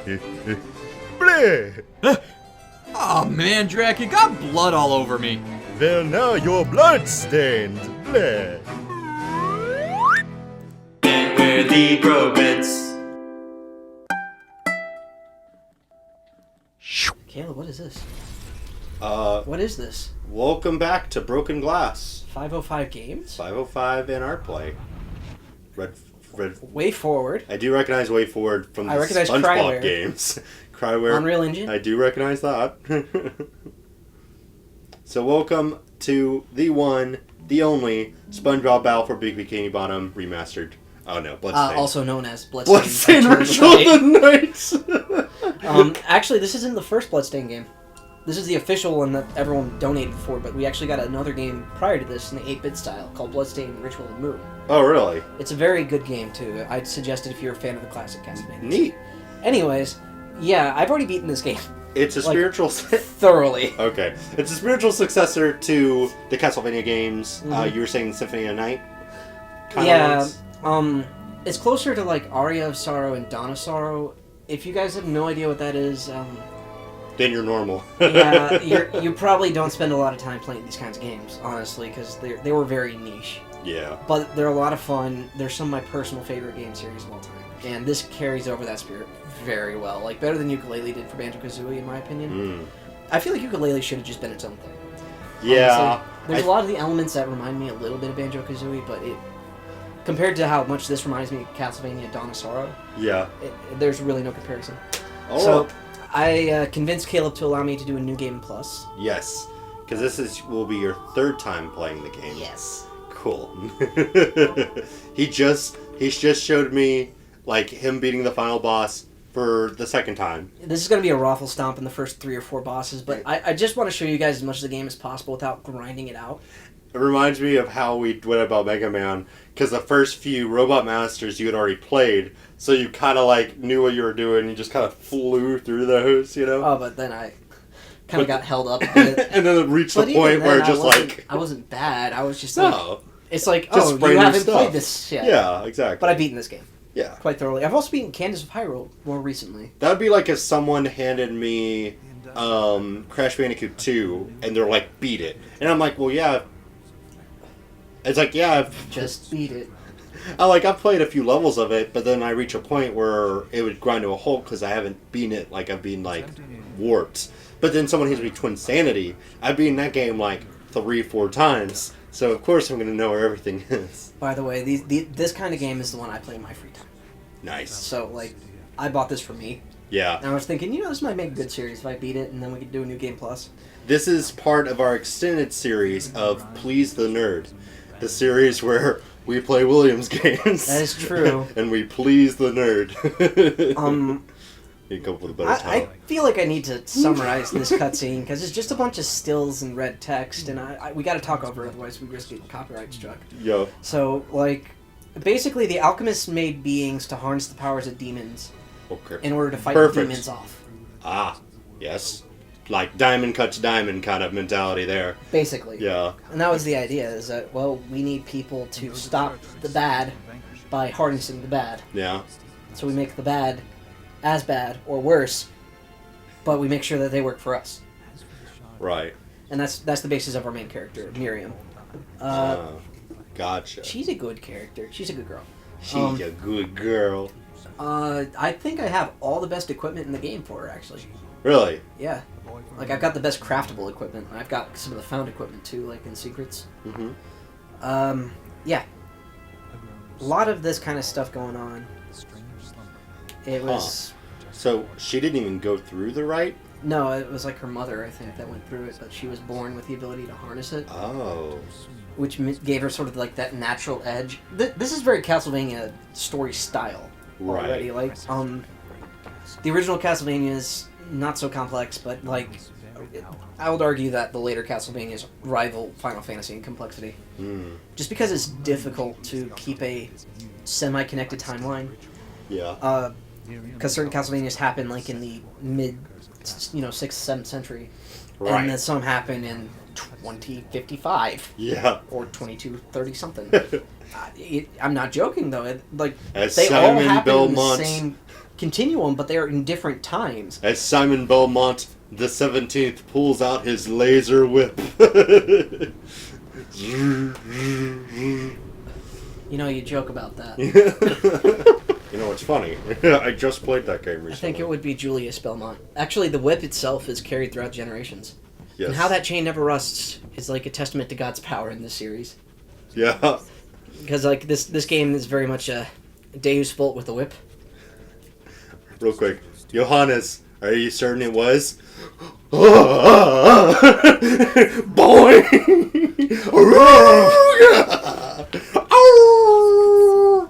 Bleh! Oh man, Drac, you got blood all over me. Well, now you're bloodstained. Bleh! Where the progress. Caleb, what is this? Uh, What is this? welcome back to Broken Glass. 505 Games? 505 in our play. Red. Way Forward. I do recognize Way Forward from the I recognize SpongeBob Krale. games. Krale. Unreal Engine. I do recognize that. So welcome to the one, the only SpongeBob Battle for Big Bikini Bottom remastered. Oh no, Bloodstained. Also known as Bloodstained. Bloodstained Ritual of the Night. Actually, this isn't the first Bloodstained game. This is the official one that everyone donated for, but we actually got another game prior to this in the 8-bit style called Bloodstained Ritual of the Moon. Oh really? It's a very good game, too. I'd suggest it if you're a fan of the classic Castlevania. Neat. Anyways, yeah, I've already beaten this game. It's a Like, spiritual... thoroughly. Okay. It's a spiritual successor to the Castlevania games. Mhm. You were saying Symphony of Night? Kinda Yeah, ones? it's closer to, like, Aria of Sorrow and Dawn of Sorrow. If you guys have no idea what that is, Then you're normal. yeah, you probably don't spend a lot of time playing these kinds of games, honestly, because they were very niche. Yeah. But they're a lot of fun. They're some of my personal favorite game series of all time. And this carries over that spirit very well. Like, better than Yooka-Laylee did for Banjo-Kazooie, in my opinion. Mm. I feel like Yooka-Laylee should have just been its own thing. Yeah. Honestly, there's a lot of the elements that remind me a little bit of Banjo-Kazooie, but compared to how much this reminds me of Castlevania Dawn of Sorrow, Yeah. there's really no comparison. Oh, So, I convinced Caleb to allow me to do a New Game Plus. yes. Because will be your third time playing the game. Yes. Cool. He's just showed me, like, him beating the final boss for the second time. This is going to be a raffle stomp in the first 3 or 4 bosses, but I just want to show you guys as much of the game as possible without grinding it out. It reminds me of how we went about Mega Man, because the first few Robot Masters you had already played, so you kind of, like, knew what you were doing, you just kind of flew through those, you know? Oh, but then I kind of got held up a bit. And then it reached But the even point then, where just, like... I wasn't bad, I was just like... No. It's like, Just oh, spray you new haven't stuff. played this yet. Yeah, exactly. But I've beaten this game. Yeah. Quite thoroughly. I've also beaten Candace of Hyrule more recently. That would be like if someone handed me Crash Bandicoot 2 and they're like, beat it. And I'm like, well, yeah. It's like, yeah, I've Just beat it. I've played a few levels of it, but then I reach a point where it would grind to a halt because I haven't beaten it like I've been like warped. But then someone hands me Twin Sanity. I've beaten that game like 3-4 times. So of course I'm going to know where everything is. By the way, this kind of game is the one I play in my free time. Nice. So, like, I bought this for me. Yeah. And I was thinking, this might make a good series if I beat it, and then we could do a New Game Plus. This is part of our extended series of Please the Nerd. The series where we play Williams games. That is true. And we please the nerd. You come up with a better I title. feel like I need to summarize this cutscene, because it's just a bunch of stills and red text, and we gotta talk over it, otherwise we risk getting copyright struck. Yo. So, like, basically the alchemists made beings to harness the powers of demons Okay. in order to fight Perfect. demons off. Ah, yes. Like diamond cuts diamond kind of mentality there. Basically. Yeah. And that was the idea, is that, well, we need people to stop the bad by harnessing the bad. Yeah. So we make the bad as bad or worse, but we make sure that they work for us. Right. And that's the basis of our main character, Miriam. Gotcha. She's a good character. She's a good girl. She's a good girl. I think I have all the best equipment in the game for her, actually. Really? Yeah. Like, I've got the best craftable equipment. I've got some of the found equipment, too, like in Secrets. Mm-hmm. Yeah. A lot of this kind of stuff going on. It was... So, she didn't even go through the rite? No, it was like her mother, I think, that went through it, but she was born with the ability to harness it. Oh. Which gave her sort of like that natural edge. This is very Castlevania story style already. Right. Like, the original Castlevania is not so complex, but like, I would argue that the later Castlevanias rival Final Fantasy in complexity. Mm. Just because it's difficult to keep a semi-connected timeline. Yeah. Because certain Castlevanias happen like in the mid, 6th, 7th century, Right. and then some happen in 2055. Yeah. Or 2230 something. I'm not joking though. As they all Simon happen in the Belmont same. continuum, but they're in different times. As Simon Belmont the 17th pulls out his laser whip. You know, you joke about that. You know, it's funny. I just played that game recently. I think it would be Julius Belmont. Actually, the whip itself is carried throughout generations. Yes. And how that chain never rusts is like a testament to God's power in this series. Yeah. Because like this game is very much a Deus Vult with a whip. Real quick. Johannes, are you certain it was? Boing!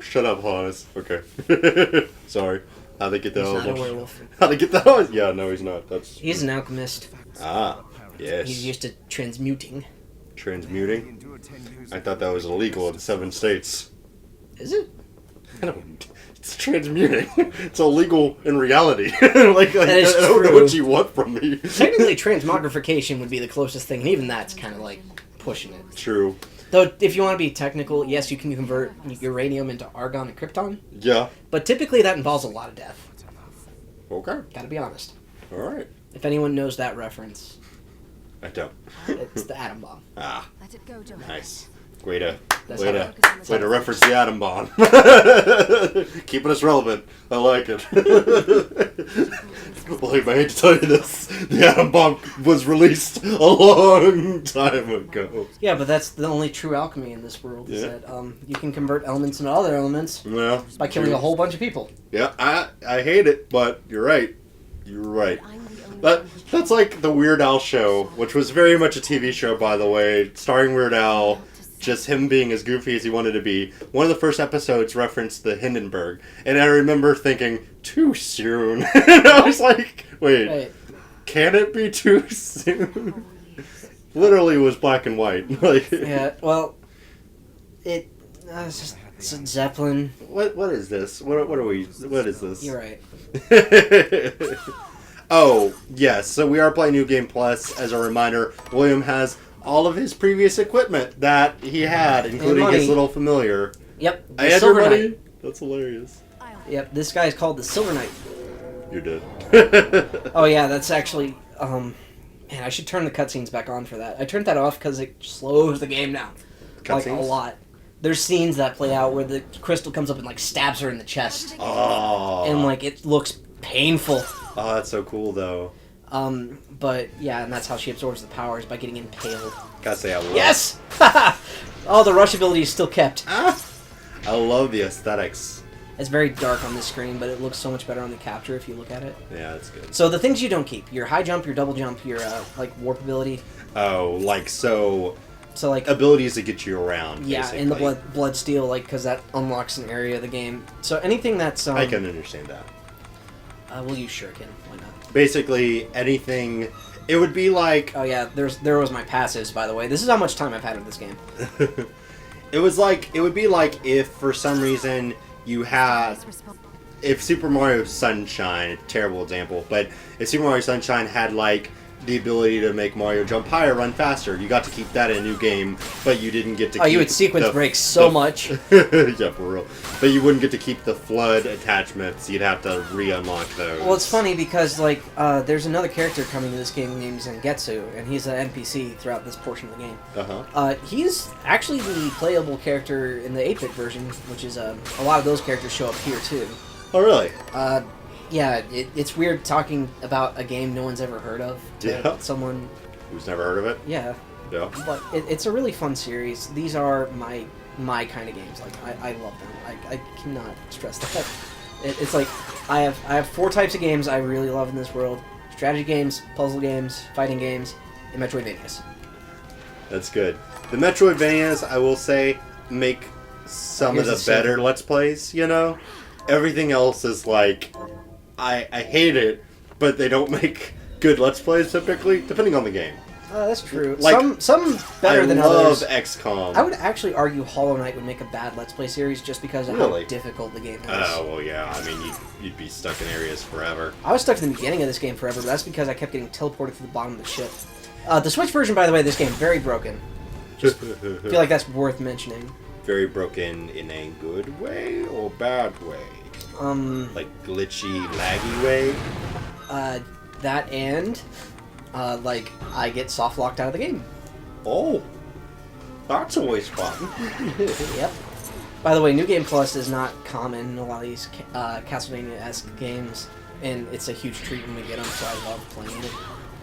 Shut up, Hannes. Okay. Sorry. How'd they get that He's on? not a werewolf. How'd they get that on? Yeah, no, he's not. He's an alchemist. Ah, yes. He's used to transmuting. Transmuting? I thought that was illegal in 7 states. Is it? I don't. It's transmuting. It's illegal in reality. like I is don't know true. what you want from me. Technically, transmogrification would be the closest thing, and even that's kind of like pushing it. True. Though, if you want to be technical, yes, you can convert uranium into argon and krypton, Yeah. but typically that involves a lot of death. Okay. Gotta be honest. All right. If anyone knows that reference, I don't. it's the atom bomb. Ah, Let it go, Johannes. nice. Way to That's way how- to reference the atom bomb. Keeping us relevant. I like it. Believe me, I hate to tell you this. The atom bomb was released a long time ago. Yeah, but that's the only true alchemy in this world, is Yeah. that you can convert elements into other elements Well, by killing a whole bunch of people. Yeah, I hate it, but you're right. You're right. I'm the only But one who that's like the Weird Al show, which was very much a TV show, by the way, starring Weird Al, just him being as goofy as he wanted to be. One of the first episodes referenced the Hindenburg, and I remember thinking, too soon. And I was like, wait, can it be too soon? Literally was black and white. Like, Yeah, well, it's a Zeppelin. what is this? What is this? You're right. Oh, yes. So we are playing New Game Plus. As a reminder, William has all of his previous equipment that he had, including money. his little familiar. Yep, I the had Silver your money? Knight. That's hilarious. Yep, this guy's called the Silver Knight. You did. Oh yeah, that's actually, man, I should turn the cutscenes back on for that. I turned that off because it slows the game down. Like, a Cutscenes? lot. There's scenes that play out where the crystal comes up and, like, stabs her in the chest. Oh. And, like, it looks painful. Oh, that's so cool, though. But, yeah, and that's how she absorbs the powers, by getting impaled. Gotta say, I love. Yes! Oh, the rush ability is still kept. Ah! I love the aesthetics. It's very dark on this screen, but it looks so much better on the capture if you look at it. Yeah, that's good. So the things you don't keep: your high jump, your double jump, your like warp ability. Oh, like so. So like Abilities to get you around. yeah, basically. and the blood steel, like because that unlocks an area of the game. So anything that's I can understand that. we'll use shuriken. Why not? Basically, anything. It would be like. Oh yeah, there was my passives, by the way. This is how much time I've had in this game. It would be like if for some reason you had, if Super Mario Sunshine, terrible example, but if Super Mario Sunshine had like the ability to make Mario jump higher, run faster, you got to keep that in a new game, but you didn't get to Oh, keep you would sequence break so much. Yeah, for real. But you wouldn't get to keep the flood attachments, you'd have to re-unlock those. Well, it's funny because like there's another character coming to this game named Zangetsu, and he's an NPC throughout this portion of the game. Uh-huh. He's actually the playable character in the 8-bit version, which is a lot of those characters show up here too. Oh, really? Yeah, it's weird talking about a game no one's ever heard of to Yeah. someone. Who's never heard of it? Yeah, Yeah. but it's a really fun series. These are my kind of games. Like I love them. I cannot stress that. It's like I have 4 types of games I really love in this world: strategy games, puzzle games, fighting games, and Metroidvanias. That's good. The Metroidvanias, I will say, make some of Here's the the better Let's Plays, you know? Everything else is like... I hate it, but they don't make good Let's Plays typically, depending on the game. That's true. Like, some better than others. I love XCOM. I would actually argue Hollow Knight would make a bad Let's Play series just because of Really? how difficult the game is. Oh, well, yeah. I mean, you'd be stuck in areas forever. I was stuck in the beginning of this game forever, but that's because I kept getting teleported to the bottom of the ship. The Switch version, by the way, of this game, very broken. I feel like that's worth mentioning. very broken in a good way or bad way? Like glitchy, laggy way? That and, like, I get soft locked out of the game. Oh. That's always fun. Yep. By the way, New Game Plus is not common in a lot of these Castlevania-esque games, and it's a huge treat when we get them, so I love playing it.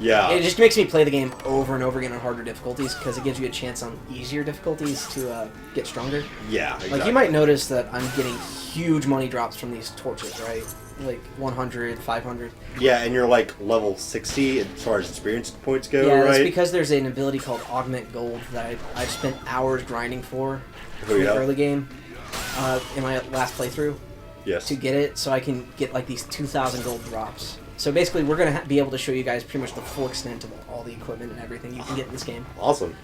Yeah. It just makes me play the game over and over again on harder difficulties, because it gives you a chance on easier difficulties to get stronger. Yeah, exactly. Like, you might notice that I'm getting huge money drops from these torches, right? Like 100, 500. Yeah, and you're like level 60 as far as experience points go, yeah, right? that's because there's an ability called Augment Gold that I've spent hours grinding for Oh, in yeah? the early game in my last playthrough Yes. to get it, so I can get like these 2,000 gold drops. So basically, we're going to be able to show you guys pretty much the full extent of all the equipment and everything you can get in this game. Awesome.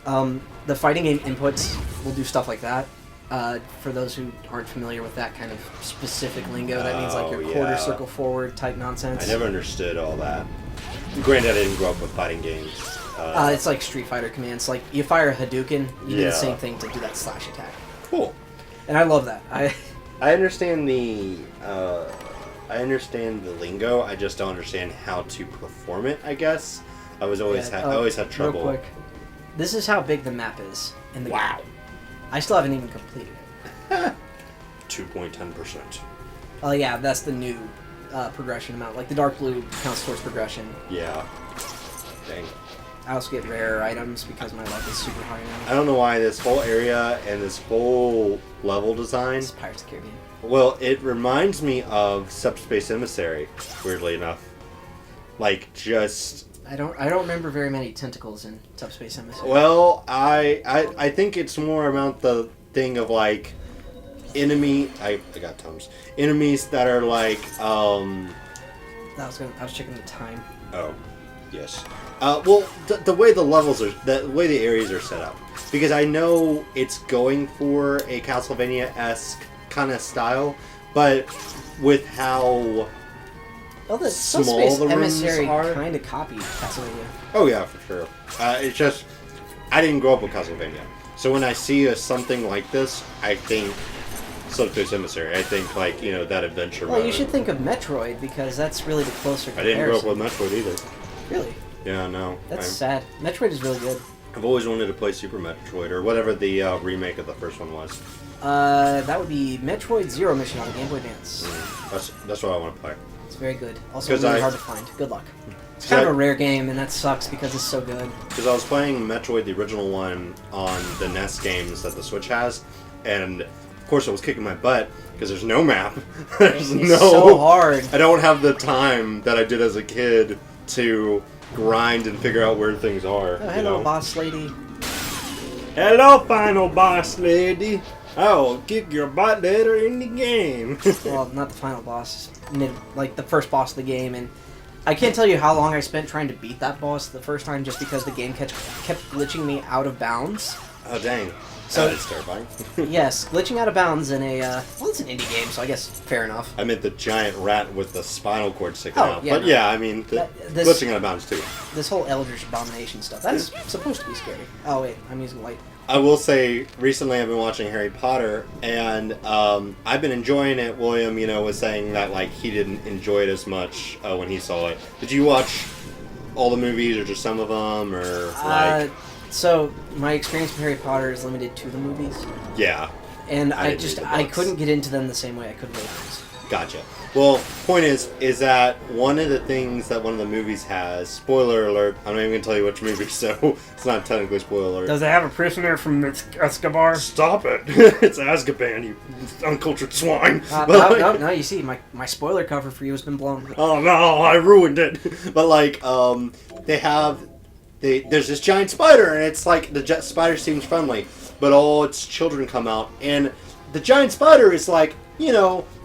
The fighting game inputs will do stuff like that. For those who aren't familiar with that kind of specific lingo, that means like your quarter yeah. circle forward type nonsense. I never understood all that. Granted, I didn't grow up with fighting games. It's like Street Fighter commands. Like, you fire a Hadouken, you do Yeah. the same thing to do that slash attack. Cool. And I love that. I understand the lingo. I just don't understand how to perform it. I guess I always had trouble. Real quick, this is how big the map is in the Wow. game. I still haven't even completed it. 2.10%. Oh yeah, that's the new progression amount. Like the dark blue counts towards progression. Yeah. Dang. I also get rare items because my luck is super high now. I don't know why this whole area and this whole level design. It's Pirates of the Caribbean. Well, it reminds me of Subspace Emissary. Weirdly enough, like just. I don't remember very many tentacles in Subspace Emissary. Well, I think it's more about the thing of like enemy. I got Tums. Enemies that are like. I was checking the time. Oh, yes. Well, the way the levels are, the way the areas are set up, because I know it's going for a Castlevania-esque kind of style, but with how Well, the small Subspace the rooms Emissary are. kind of copied Castlevania. Oh yeah, for sure. It's just I didn't grow up with Castlevania, so when I see something like this, I think Subspace Emissary. I think like that adventure. Well, mode. you should think of Metroid because that's really the closer I comparison. didn't grow up with Metroid either. Really? Yeah, no. That's sad. Metroid is really good. I've always wanted to play Super Metroid or whatever the remake of the first one was. That would be Metroid Zero Mission on the Game Boy Advance. That's what I want to play. It's very good. Also 'Cause really I- hard to find. Good luck. It's kind of a rare game, and that sucks because it's so good. Because I was playing Metroid, the original one, on the NES games that the Switch has, and of course it was kicking my butt because there's no map. There's It's no. so hard. I don't have the time that I did as a kid to grind and figure out where things are. Oh, hello, boss lady. Hello, final boss lady. I'll kick your butt later in the game. Well, not the final boss. Like the first boss of the game, and I can't tell you how long I spent trying to beat that boss the first time just because the game kept glitching me out of bounds. Oh dang. So- That is terrifying. Yes, glitching out of bounds in a, well, it's an indie game, so I guess fair enough. I meant the giant rat with the spinal cord sticking Oh, out. yeah, But no. yeah, I mean, This- glitching out of bounds too. This whole Eldritch Abomination stuff, that's supposed to be scary. Oh wait, I'm using light. I will say, recently I've been watching Harry Potter, and I've been enjoying it. William, was saying that like he didn't enjoy it as much when he saw it. Did you watch all the movies, or just some of them, or like? So my experience with Harry Potter is limited to the movies, Yeah, and I I didn't read the I books. couldn't get into them the same way I could with others. gotcha. Well, point is that one of the things that one of the movies has, spoiler alert, I'm not even going to tell you which movie, so it's not technically spoiler alert. Does it have a prisoner from Escobar? Stop it! It's Azkaban, you uncultured swine! No, you see, my spoiler cover for you has been blown. Oh no, I ruined it. But like, there's this giant spider, and it's like the spider seems friendly, but all its children come out, and the giant spider is like,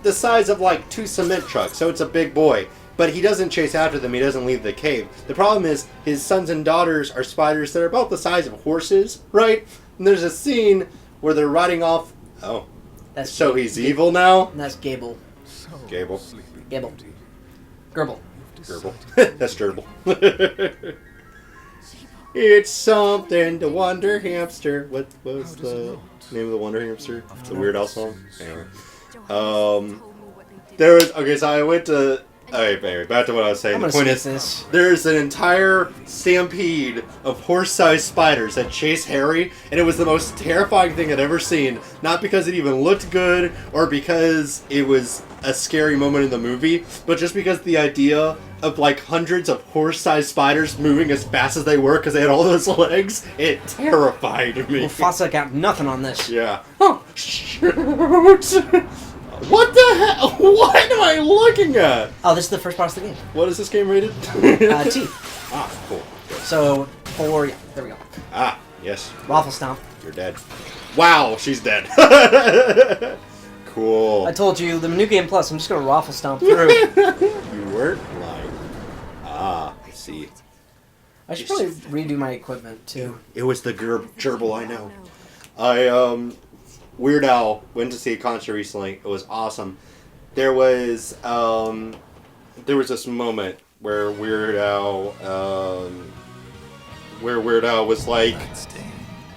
the size of like 2 cement trucks, so it's a big boy. But he doesn't chase after them. He doesn't leave the cave. The problem is his sons and daughters are spiders that are about the size of horses, right? And there's a scene where they're riding off. Oh, That's so he's evil now. And that's Gable. Gable. Gable. Gerbil. Gerbil. That's gerbil. It's something to wonder hamster. What was the name of the Wonder Hamster? The Weird Al song? Anyway. There was... Okay, so I went to... Alright, back to what I was saying. The point is, there's an entire stampede of horse-sized spiders that chase Harry, and it was the most terrifying thing I'd ever seen. Not because it even looked good, or because it was a scary moment in the movie, but just because the idea of like hundreds of horse-sized spiders moving as fast as they were because they had all those legs, it terrified me. Mufasa got nothing on this. Yeah. Oh, shoot! What the hell? What am I looking at? Oh, this is the first boss of the game. What is this game rated? T. Ah, cool. So, yeah, there we go. Ah, yes. Waffle Stomp. You're dead. Wow, she's dead. Cool. I told you, the New Game Plus, I'm just gonna Waffle Stomp through. You weren't lying. Ah, I see. I should probably redo my equipment, too. It was the gerbil, I know. Weird Al went to see a concert recently. It was awesome. There was this moment where Weird Al was like,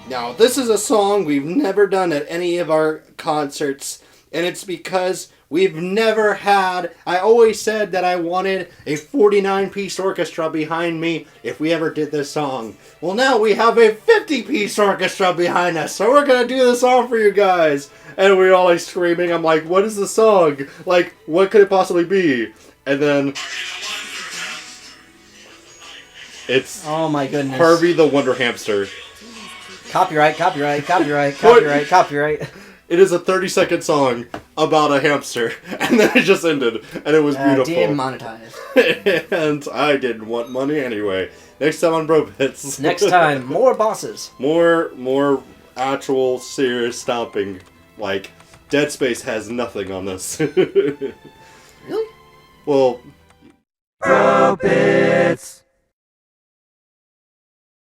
now this is a song we've never done at any of our concerts, and it's because we've never had... I always said that I wanted a 49-piece orchestra behind me if we ever did this song. Well, now we have a 50-piece orchestra behind us, so we're gonna do the song for you guys. And we all like screaming. I'm like, what is the song? Like, what could it possibly be? And then... it's... Oh my goodness. Harvey the Wonder Hamster. Copyright. It is a 30-second song about a hamster, and then it just ended, and it was beautiful. Demonetized. And I didn't want money anyway. Next time on Bro Bits. Next time, more bosses. More actual serious stomping. Like, Dead Space has nothing on this. Really? Well... Bro Bits.